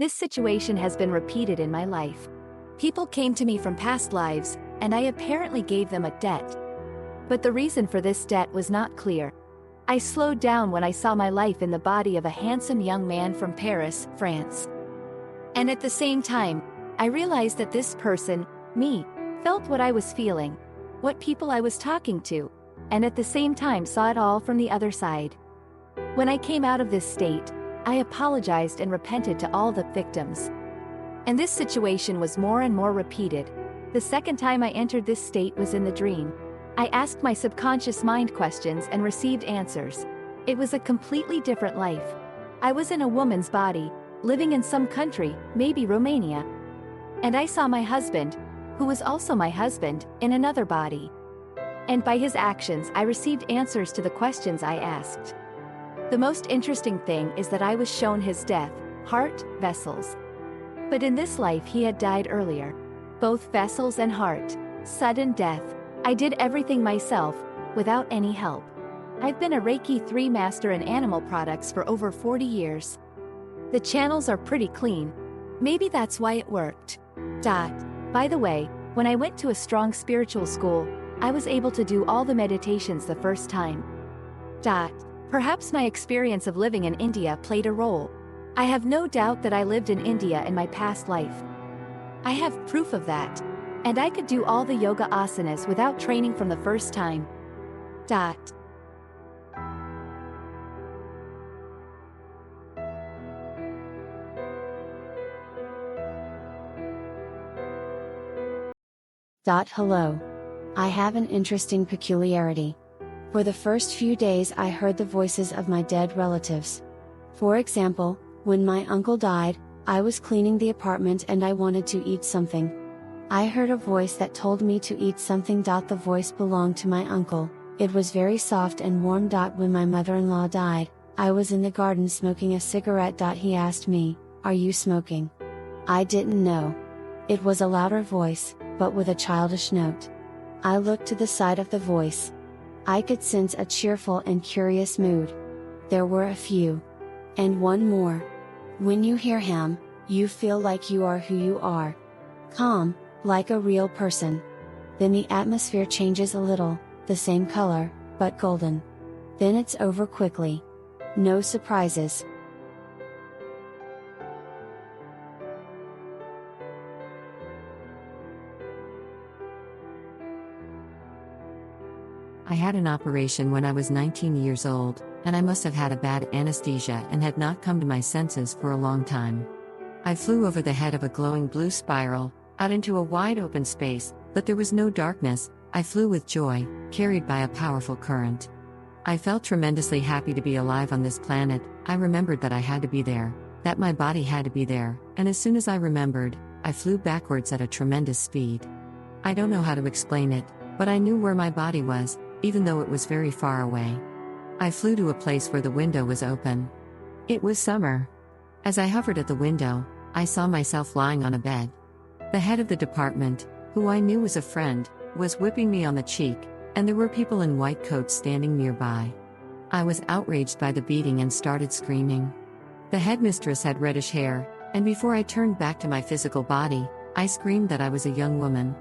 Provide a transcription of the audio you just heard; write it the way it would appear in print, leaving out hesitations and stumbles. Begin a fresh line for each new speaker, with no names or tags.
This situation has been repeated in my life. People came to me from past lives, and I apparently gave them a debt. But the reason for this debt was not clear. I slowed down when I saw my life in the body of a handsome young man from Paris, France. And at the same time, I realized that this person, me, felt what I was feeling, what people I was talking to, and at the same time saw it all from the other side. When I came out of this state, I apologized and repented to all the victims. And this situation was more and more repeated. The second time I entered this state was in the dream. I asked my subconscious mind questions and received answers. It was a completely different life. I was in a woman's body, living in some country, maybe Romania. And I saw my husband, who was also my husband, in another body. And by his actions I received answers to the questions I asked. The most interesting thing is that I was shown his death, heart, vessels. But in this life he had died earlier. Both vessels and heart, sudden death. I did everything myself, without any help. I've been a Reiki 3 master in animal products for over 40 years. The channels are pretty clean. Maybe that's why it worked. By the way, when I went to a strong spiritual school, I was able to do all the meditations the first time. Perhaps my experience of living in India played a role. I have no doubt that I lived in India in my past life. I have proof of that. And I could do all the yoga asanas without training from the first time.
Hello. I have an interesting peculiarity. For the first few days I heard the voices of my dead relatives. For example, when my uncle died, I was cleaning the apartment and I wanted to eat something. I heard a voice that told me to eat something. The voice belonged to my uncle. It was very soft and warm. When my mother-in-law died, I was in the garden smoking a cigarette. He asked me, "Are you smoking?" I didn't know. It was a louder voice, but with a childish note. I looked to the side of the voice. I could sense a cheerful and curious mood. There were a few. And one more. When you hear him, you feel like you are who you are. Calm, like a real person. Then the atmosphere changes a little, the same color, but golden. Then it's over quickly. No surprises.
I had an operation when I was 19 years old, and I must have had a bad anesthesia and had not come to my senses for a long time. I flew over the head of a glowing blue spiral, out into a wide open space, but there was no darkness. I flew with joy, carried by a powerful current. I felt tremendously happy to be alive on this planet. I remembered that I had to be there, that my body had to be there, and as soon as I remembered, I flew backwards at a tremendous speed. I don't know how to explain it, but I knew where my body was, even though it was very far away. I flew to a place where the window was open. It was summer. As I hovered at the window, I saw myself lying on a bed. The head of the department, who I knew was a friend, was whipping me on the cheek, and there were people in white coats standing nearby. I was outraged by the beating and started screaming. The headmistress had reddish hair, and before I turned back to my physical body, I screamed that I was a young woman.